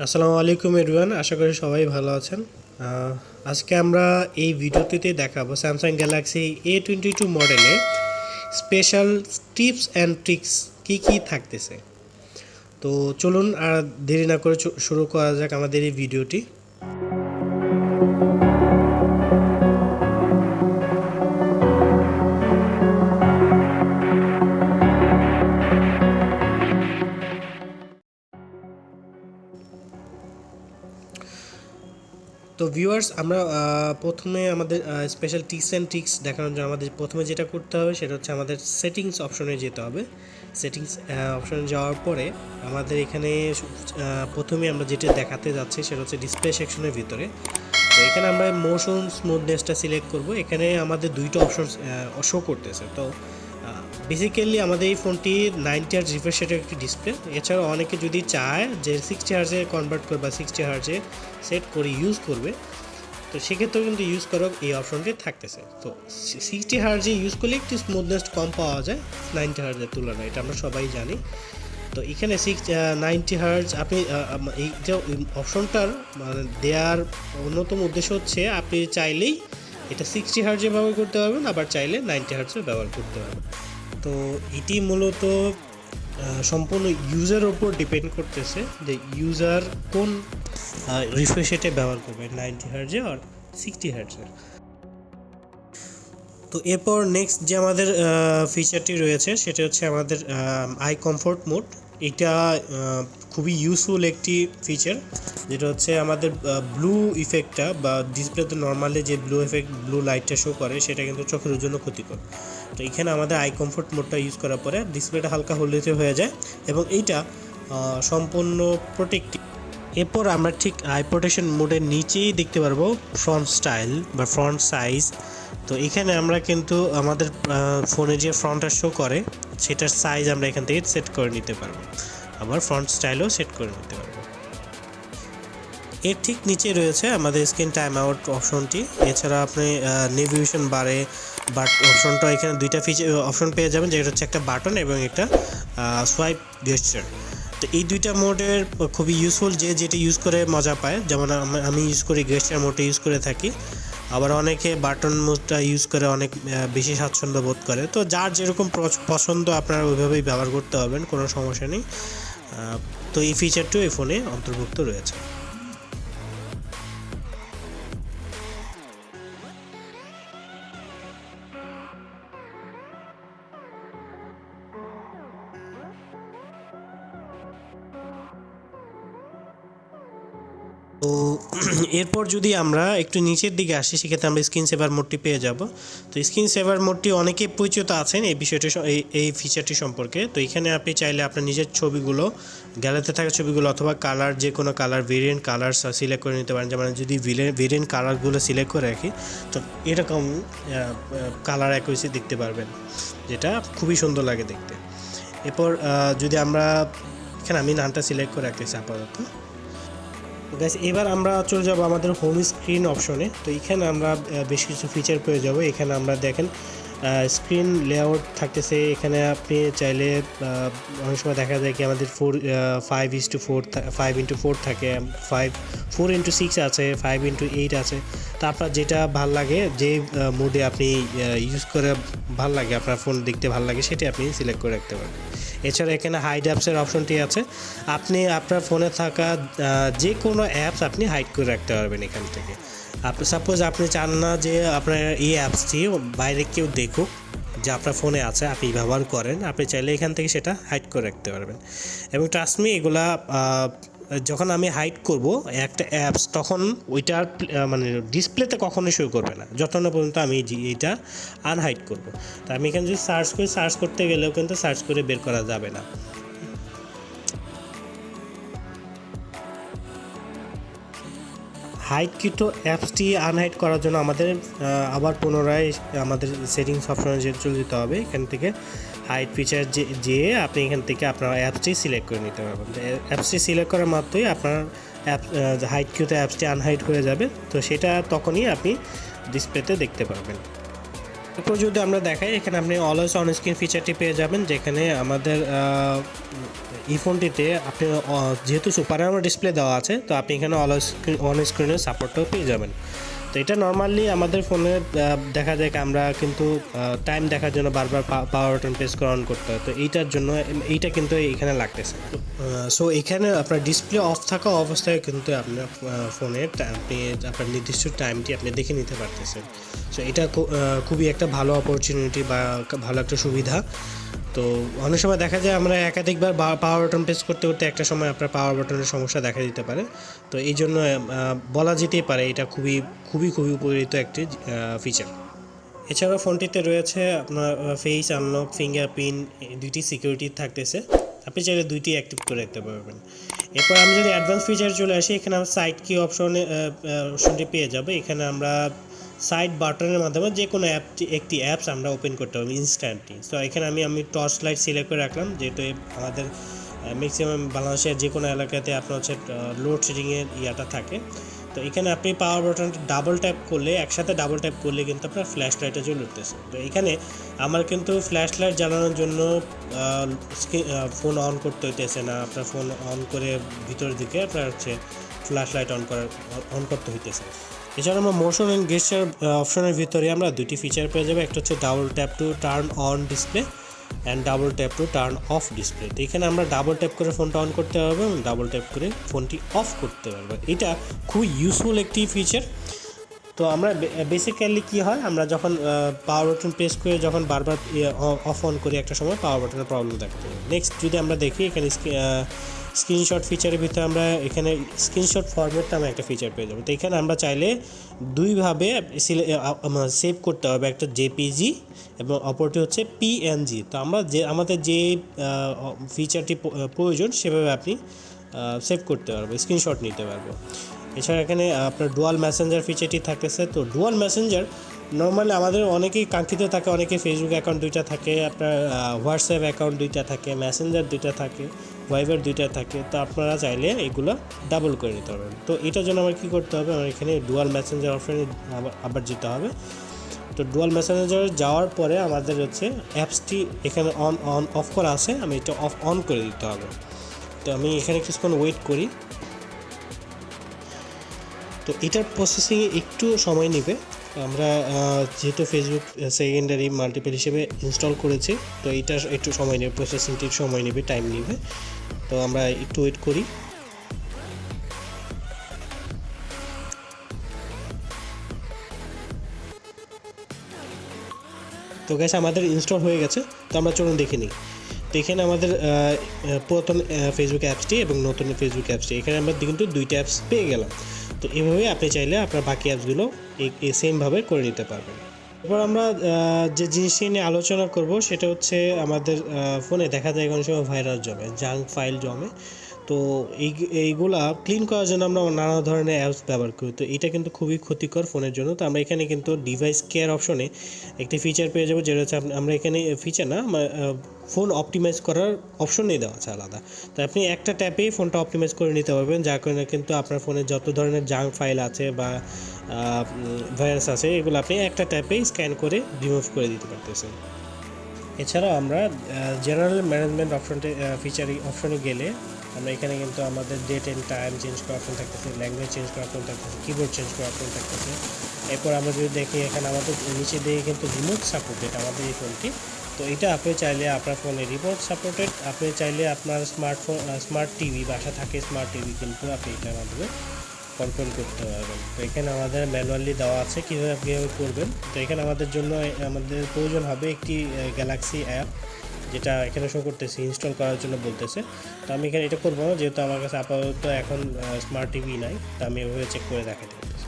আসসালামু আলাইকুম এভরিওয়ান, আশা করি সবাই ভালো আছেন। আজকে আমরা এই ভিডিওটিতে দেখাবো স্যামসাং গ্যালাক্সি A22 মডেলে স্পেশাল টিপস অ্যান্ড ট্রিক্স কী কী থাকতেছে। তো চলুন আর দেরি না করে শুরু করা যাক আমাদের এই ভিডিওটি। তো ভিউয়ার্স, আমরা প্রথমে আমাদের স্পেশাল টিপস অ্যান্ড ট্রিক্স দেখানোর জন্য আমাদের প্রথমে যেটা করতে হবে সেটা হচ্ছে আমাদের সেটিংস অপশনে যেতে হবে। সেটিংস অপশনে যাওয়ার পরে আমাদের এখানে প্রথমে আমরা যেটা দেখাতে যাচ্ছি সেটা হচ্ছে ডিসপ্লে সেকশনের ভিতরে। তো এখানে আমরা মোশন স্মুথনেসটা সিলেক্ট করব। এখানে আমাদের দুইটা অপশন শো করতেছে। তো বেসিক্যালি আমাদের এই ফোনটি 90 হার্জ রিফ্রেশ রেটের একটি ডিসপ্লে। এছাড়াও অনেকে যদি চায় যে 60 হার্জে কনভার্ট করবে বা 60 হার্জে সেট করে ইউজ করবে, তো সেক্ষেত্রেও কিন্তু ইউজ করার এই অপশনটি থাকতেছে। তো 60 হার্জে ইউজ করলে একটু স্মুথনেস কম পাওয়া যায় 90 হার্জের তুলনায়, এটা আমরা সবাই জানি। তো এখানে 90 হার্জ আপনি এই যে অপশনটার মানে দেওয়ার অন্যতম উদ্দেশ্য হচ্ছে আপনি চাইলেই এটা 60 হার্জে ব্যবহার করতে পারবেন, আবার চাইলে 90 হার্জে ব্যবহার করতে পারবেন। তো এটি মূলত সম্পূর্ণ ইউজারের ওপর ডিপেন্ড করতেছে যে ইউজার কোন রিফ্রেশ রেটে ব্যবহার করবে, 90 হার্জে আর 60 হার্জে। তো এরপর নেক্সট যে আমাদের ফিচারটি রয়েছে সেটা হচ্ছে আমাদের আই কমফোর্ট মোড। এটা খুবই ইউজফুল একটি ফিচার, যেটা হচ্ছে আমাদের ব্লু ইফেক্টটা বা ডিসপ্লেতে নর্মালি যে ব্লু লাইটটা শো করে সেটা কিন্তু চোখের জন্য ক্ষতিকর। তো এখানে আমাদের আই কমফোর্ট মোডটা ইউজ করার পরে ডিসপ্লেটা হালকা হলুদে হয়ে যায় এবং এইটা সম্পূর্ণ প্রোটেক্টিভ। এরপর আমরা ঠিক আই প্রোটেকশন মোডের নিচেই দেখতে পারবো ফ্রন্ট স্টাইল বা ফ্রন্ট সাইজ। তো এখানে আমরা কিন্তু আমাদের ফোনে যে ফ্রন্টটা শো করে সেটার সাইজ আমরা এখান থেকে সেট করে নিতে পারবো, আবার ফ্রন্ট স্টাইলও সেট করে নিতে পারবো। এর ঠিক নিচে রয়েছে আমাদের স্ক্রিন টাইম আউট অপশনটি। এছাড়া আপনি নেভিগেশন বারে বাট অপশনটা এখানে দুইটা ফিচার অপশন পেয়ে যাবেন, যেটা হচ্ছে একটা বাটন এবং একটা সোয়াইপ গেস্টার। তো এই দুইটা মোডের খুবই ইউজফুল, যে যেটা ইউজ করে মজা পায়। যেমন আমি ইউজ করি গেস্টার মোডটা ইউজ করে থাকি, আবার অনেকে বাটন মোডটা ইউজ করে অনেক বেশি স্বাচ্ছন্দ্য বোধ করে। তো যার যেরকম পছন্দ আপনারা ওইভাবেই ব্যবহার করতে পারবেন, কোনো সমস্যা নেই। তো এই ফিচারটিও এই ফোনে অন্তর্ভুক্ত রয়েছে। তো এরপর যদি আমরা একটু নিচের দিকে আসি সেক্ষেত্রে আমরা স্ক্রিন সেভার মোডটি পেয়ে যাব। তো স্ক্রিন সেভার মোডটি অনেকে পরিচিত আছেন এই বিষয়টি, এই ফিচারটি সম্পর্কে। তো এখানে আপনি চাইলে আপনার নিজের ছবিগুলো, গ্যালারিতে থাকা ছবিগুলো অথবা কালার, যে কোনো কালার ভেরিয়েন্ট কালার সিলেক্ট করে নিতে পারেন। যেমন যদি ভেরিয়েন্ট কালারগুলো সিলেক্ট করে রাখি তো এরকম কালার অ্যাকুরেসি দেখতে পারবেন, যেটা খুবই সুন্দর লাগে দেখতে। এরপর যদি আমরা এখানে আমি নামটা সিলেক্ট করে রাখতেছি আপাতত। গাইস, এবার আমরা চলে যাব আমাদের হোম স্ক্রিন অপশনে। তো এখানে আমরা বেশ কিছু ফিচার পেয়ে যাব। এখানে আমরা দেখেন স্ক্রিন লেআউট থাকতেছে। এখানে আপনি চাইলে অনেক সময় দেখা যায় কি আমাদের 5:4 থাকে, 4:6 আছে, 5:8 আছে। তো আপনার যেটা ভাল লাগে, যে মোডে আপনি ইউজ করে ভাল লাগে, আপনার ফোন দেখতে ভাল লাগে, সেটি আপনি সিলেক্ট করে রাখতে পারবেন। এছাড়া এখানে হাইড অ্যাপসের অপশনটি আছে। আপনি আপনার ফোনে থাকা যে কোনো অ্যাপস আপনি হাইড করে রাখতে পারবেন এখান থেকে। আপনি সাপোজ আপনি চান না যে আপনার এই অ্যাপসটি বাইরে কেউ দেখুক যে আপনার ফোনে আছে, আপনি ব্যবহার করেন, আপনি চাইলে এখান থেকে সেটা হাইড করে রাখতে পারবেন। এবং ট্রাস্ট মি, এগুলা যখন আমি হাইড করব একটা অ্যাপস, তখন ওইটা মানে ডিসপ্লেতে কখনোই শো করবে না যত না পর্যন্ত আমি এইটা আনহাইড করব। তো আমি এখানে যদি সার্চ করতে গেলেও কিন্তু সার্চ করে বের করা যাবে না। হাইডকৃত অ্যাপসটি আনহাইড করার জন্য আমাদের আবার পুনরায় আমাদের সেটিংস অপশনে চলে যেতে হবে। এখান থেকে হাইড ফিচার যেয়ে আপনি এখান থেকে আপনার অ্যাপসটি সিলেক্ট করে নিতে পারবেন। অ্যাপসটি সিলেক্ট করার মাত্রই আপনার হাইডকৃত অ্যাপসটি আনহাইড হয়ে যাবে। তো সেটা তখনই আপনি ডিসপ্লেতে দেখতে পারবেন। এরপর যদি আমরা দেখাই, এখানে আপনি অলওয়েজ অন স্ক্রিন ফিচারটি পেয়ে যাবেন, যেখানে আমাদের এই ফোনটিতে আপনি যেহেতু সুপার অ্যামোলেড ডিসপ্লে দেওয়া আছে, তো আপনি এখানে অলওয়েজ অন স্ক্রিনের সাপোর্টটাও পেয়ে যাবেন। তো এটা নর্মালি আমাদের ফোনে দেখা যায় আমরা কিন্তু টাইম দেখার জন্য বারবার পাওয়ার বাটন প্রেস করে অন করতে হয়, তো এইটার জন্য এইটা কিন্তু এখানে লাগতেছে। সো এখানে আপনার ডিসপ্লে অফ থাকা অবস্থায় কিন্তু আপনার ফোনের আপনি আপনার নির্দিষ্ট টাইমটি আপনি দেখে নিতে পারতেছেন। সো এটা খুবই একটা ভালো অপরচুনিটি বা ভালো একটা সুবিধা। তো অনেক সময় দেখা যায় আমরা একাধিকবার পাওয়ার বাটন প্রেস করতে করতে একটা সময় আপনার পাওয়ার বাটনের সমস্যা দেখা দিতে পারে। তো এই জন্য বলা যেতেই পারে এটা খুবই খুবই খুবই উপকৃত একটি ফিচার। এছাড়াও ফোনটিতে রয়েছে আপনার ফেস আনলক, ফিঙ্গারপ্রিন্ট, দুইটি সিকিউরিটি থাকতেছে, আপনি চাইলে দুইটি অ্যাক্টিভ করে রাখতে পারবেন। এরপর আমি যদি অ্যাডভান্স ফিচার চলে আসি, এখানে আমরা সাইড কি অপশনটি পেয়ে যাবে। এখানে আমরা সাইড বাটনের মাধ্যমে যে কোনো একটি অ্যাপস আমরা ওপেন করতে পারবো ইনস্ট্যান্টলি। সো এখানে আমি টর্চ লাইট সিলেক্ট করে রাখলাম, যেহেতু আমাদের ম্যাক্সিমাম বাংলাদেশের যে কোনো এলাকাতে আপনার হচ্ছে লোডশেডিংয়ের ইয়াটা থাকে। তো এখানে আপনি পাওয়ার বাটনটা ডাবল ট্যাপ করলে, একসাথে ডাবল ট্যাপ করলে কিন্তু আপনার ফ্ল্যাশ লাইটটা জ্বলে উঠতেছে। তো এখানে আমার কিন্তু ফ্ল্যাশ লাইট জ্বালানোর জন্য ফোন অন করতে হইতেছে না, আপনার ফোন অন করে ভিতরের দিকে আপনার হচ্ছে ফ্ল্যাশ লাইট অন করতে হইতেছে। এছাড়া আমরা মোশন অ্যান্ড গেস্টার অপশনের ভিতরে আমরা দুটি ফিচার পেয়ে যাবো, একটা হচ্ছে double tap to turn on display and double tap to turn off display. তো এখানে আমরা ডাবল ট্যাপ করে ফোনটা অন করতে পারবো এবং ডাবল ট্যাপ করে ফোনটি অফ করতে পারবো। এটা খুবই ইউজফুল একটি ফিচার। তো আমরা বেসিক্যালি কী হয়, আমরা যখন পাওয়ার বাটন প্রেস করে যখন বারবার অফ অন করি, একটা সময় পাওয়ার বাটনের প্রবলেম থাকতে হবে। নেক্সট যদি আমরা দেখি, এখানে স্ক্রিনশট ফিচারের ভিতরে আমরা এখানে স্ক্রিনশট ফরম্যাট নামে একটা ফিচার পেয়ে যাবো। তো এখানে আমরা চাইলে দুইভাবে সেভ করতে হবে, একটা জেপিজি এবং অপরটি হচ্ছে পিএনজি। তো আমরা আমাদের যে ফিচারটি প্রয়োজন সেভাবে আপনি সেভ করতে পারবো, স্ক্রিনশট নিতে পারবো। এছাড়া এখানে আপনার ডুয়াল মেসেঞ্জার ফিচারটি থাকতেছে। তো ডুয়াল মেসেঞ্জার নর্মালি আমাদের অনেকেই কাঙ্ক্ষিত থাকে, অনেকে ফেসবুক অ্যাকাউন্ট দুইটা থাকে, আপনার হোয়াটসঅ্যাপ অ্যাকাউন্ট দুইটা থাকে, মেসেঞ্জার দুইটা থাকে, ভাইবার দুইটা থাকে। তো আপনারা চাইলে এগুলো ডাবল করে নিতে পারবেন। তো এটার জন্য আমার কী করতে হবে, আমার এখানে ডুয়াল মেসেঞ্জার অপশানে আবার যেতে হবে। তো ডুয়াল মেসেঞ্জার যাওয়ার পরে আমাদের হচ্ছে অ্যাপসটি এখানে অন অফ করা আছে, আমি এটা অন করে দিতে হবে। তো আমি এখানে কিছুক্ষণ ওয়েট করি। তো এটার প্রসেসিংয়ে একটু সময় নেবে, আমরা যেহেতু ফেসবুক সেকেন্ডারি মাল্টিপল হিসেবে ইনস্টল করেছি, তো এইটা একটু সময় নেবে, প্রসেসিংটি সময় নেবে, টাইম নেবে। তো আমরা একটু ওয়েট করি। তো গ্যাস আমাদের ইনস্টল হয়ে গেছে। তো আমরা চলুন দেখে নিই। তো এখানে আমাদের পুরাতন ফেসবুক অ্যাপসটি এবং নতুন ফেসবুক অ্যাপসটি, এখানে আমরা কিন্তু দুইটা অ্যাপস পেয়ে গেলাম। তো এভাবে আপনি চাইলে আপনার বাকি অ্যাপসগুলো সেমভাবে করে নিতে পারবেন। এরপর আমরা যে জিনিসটি নিয়ে আলোচনা করব সেটা হচ্ছে আমাদের ফোনে দেখা যায় কোনো সময় ভাইরাস জমে, জাঙ্ক ফাইল জমে। তো এইগুলা ক্লিন করার জন্য আমরা নানা ধরনের অ্যাপস ব্যবহার করি। তো এটা কিন্তু খুবই ক্ষতিকর ফোনের জন্য। তো আমরা এখানে কিন্তু ডিভাইস কেয়ার অপশনে একটি ফিচার পেয়ে যাবো, যেটা হচ্ছে আমরা এখানে ফিচার না, ফোন অপটিমাইজ করার অপশনই দেওয়া আছে আলাদা। তো আপনি একটা ট্যাপেই ফোনটা অপটিমাইজ করে নিতে পারবেন, যার কারণে কিন্তু আপনার ফোনে যত ধরনের জাঙ্ক ফাইল আছে বা ভাইরাস আছে, এগুলো আপনি একটা ট্যাপেই স্ক্যান করে রিমুভ করে দিতে পারতেছেন। এছাড়াও আমরা জেনারেল ম্যানেজমেন্ট অপশনে গেলে আমরা এখানে কিন্তু আমাদের ডেট অ্যান্ড টাইম চেঞ্জ করার অপশন থাকতেছে, ল্যাঙ্গুয়েজ চেঞ্জ করার অপশন থাকতেছে, কিবোর্ড চেঞ্জ করার অপশন থাকতেছে। এরপর আমরা যদি দেখি, এখানে আমাদের নিচে দিয়ে কিন্তু রিমোট সাপোর্টেড আমাদের এই ফোনটি। তো এটা আপনি চাইলে আপনার ফোনে রিমোট সাপোর্টেড, আপনি চাইলে আপনার স্মার্ট টিভি বাসা থাকে, স্মার্ট টিভি কিন্তু আপনি এটার মাধ্যমে কন্ট্রোল করতে পারবেন। তো এখানে আমাদের ম্যানুয়ালি দেওয়া আছে কীভাবে করবেন। তো এখানে আমাদের জন্য আমাদের প্রয়োজন হবে একটি গ্যালাক্সি অ্যাপ, যেটা এখানে শো করতেছে, ইনস্টল করার জন্য বলতেছে। তো আমি এখানে এটা করবো না, যেহেতু আমার কাছে আপাতত এখন স্মার্ট টিভি নাই। তো আমি এভাবে চেক করে দেখাতে পারতেছি।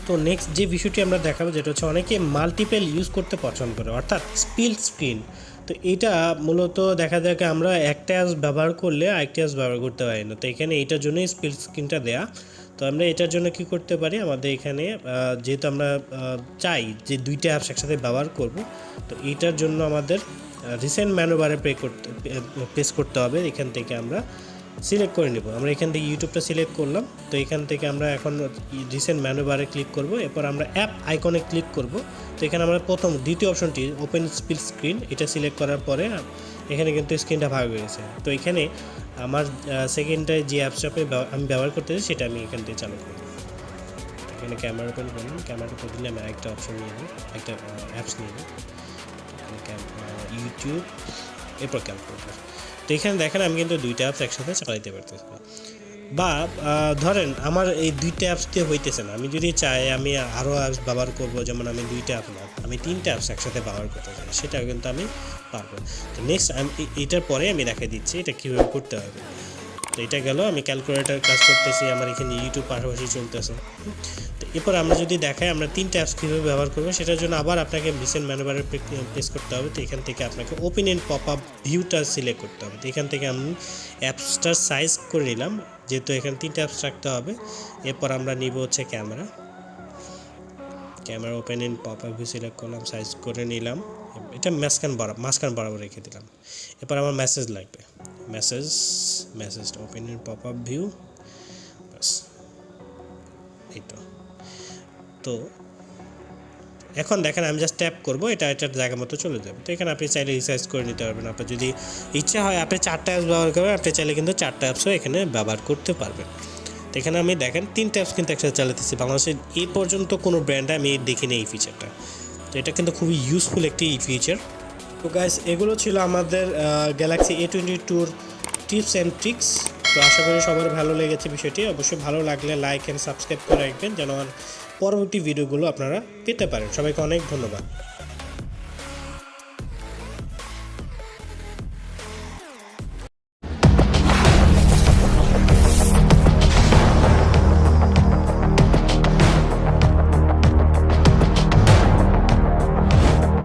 তো নেক্সট যে বিষয়টি আমরা দেখাবো, যেটা হচ্ছে অনেকে মাল্টিপল ইউজ করতে পছন্দ করে, অর্থাৎ স্প্লিট স্ক্রিন। তো এটা মূলত দেখা যায় আমরা একটা অ্যাপস ব্যবহার করলে আরেকটা অ্যাপস ব্যবহার করতে পারি না। তো এখানে এটার জন্যই স্প্লিট স্ক্রিনটা দেয়া। তো আমরা এটার জন্য কি করতে পারি, আমাদের এখানে যেহেতু আমরা চাই যে দুইটা অ্যাপস একসাথে ব্যবহার করব, তো এইটার জন্য আমাদের রিসেন্ট মেনু বারে প্রেস করতে হবে। এখান থেকে আমরা সিলেক্ট করে নেব। আমরা এখান থেকে ইউটিউবটা সিলেক্ট করলাম। তো এখান থেকে আমরা এখন রিসেন্ট মেনু বারে ক্লিক করব, এরপর আমরা অ্যাপ আইকনে ক্লিক করব। তো এখানে আমরা দ্বিতীয় অপশনটি ওপেন স্প্লিট স্ক্রিন, এটা সিলেক্ট করার পরে এখানে কিন্তু স্ক্রিনটা ভাগ হয়ে গেছে। তো এখানে আমার সেকেন্ডটায় যে অ্যাপসটা আমি ব্যবহার করতেছি সেটা আমি এখান থেকে চালু করব। এখানে ক্যামেরা ওপেন করলাম, ক্যামেরা ওপেন দিলে আমি একটা অপশন নিয়ে নিই, একটা অ্যাপস নিয়ে নিই, ইউটিউব, এরপর ক্যালকুলেটর। তো এখানে দেখেন আমি কিন্তু দুইটা অ্যাপস একসাথে চালাইতে পারতেছি। বা ধরেন আমার এই দুইটা অ্যাপস দিয়ে হইতেছে না, আমি যদি চাই আমি আরও অ্যাপস ব্যবহার করবো, যেমন আমি দুইটা অ্যাপ না, আমি তিনটা অ্যাপস একসাথে ব্যবহার করতে চাই, সেটাও কিন্তু আমি পারবো। তো নেক্সট আমি এটার পরে আমি দেখাই দিচ্ছি এটা কীভাবে করতে হবে। তো এটা গেল, আমি ক্যালকুলেটর কাজ করতেছি, আমার এখানে ইউটিউব পাশাপাশি চলতেছে। তো এরপর আমরা যদি দেখাই আমরা তিনটা অ্যাপস কীভাবে ব্যবহার করবো, সেটার জন্য আবার আপনাকে রিসেন্ট মেনু বারে প্রেস করতে হবে। তো এখান থেকে আপনাকে ওপেন এন্ড পপ আপ ভিউটা সিলেক্ট করতে হবে। তো এখান থেকে আমি অ্যাপসটার সাইজ করে নিলাম, যেহেতু এখানে তিনটা অ্যাপস রাখতে হবে। এরপর আমরা নিব হচ্ছে camera open and pop up view select করলাম, সাইজ করে নিলাম, এটা মাঝখান বরাবর রেখে দিলাম। এরপর আমার মেসেজ লাগবে, মেসেজটা open and pop up view, বাস এই তো এখন দেখেন আমি জাস্ট ট্যাপ করবো, এটার জায়গা মতো চলে যাবে। তো এখানে আপনি চাইলে রিসাইজ করে নিতে পারবেন। আপনার যদি ইচ্ছা হয় আপনি 4টা অ্যাপস ব্যবহার করবেন, আপনি চাইলে কিন্তু 4টা অ্যাপসও এখানে ব্যবহার করতে পারবেন। তো এখানে আমি দেখেন 3টা অ্যাপস কিন্তু একসাথে চালাতেছি। বাংলাদেশে এই পর্যন্ত কোনো ব্র্যান্ডে আমি দেখিনি এই ফিচারটা। তো এটা কিন্তু খুবই ইউজফুল একটি ফিচার। তো গাইস, এগুলো ছিল আমাদের Galaxy A22 tips and tricks. তো আশা করি সবার ভালো লেগেছে বিষয়টি। অবশ্যই ভালো লাগলে লাইক অ্যান্ড সাবস্ক্রাইব করে রাখবেন, যেন আমার পরবর্তী ভিডিওগুলো আপনারা পেতে পারেন। সবাইকে অনেক ধন্যবাদ।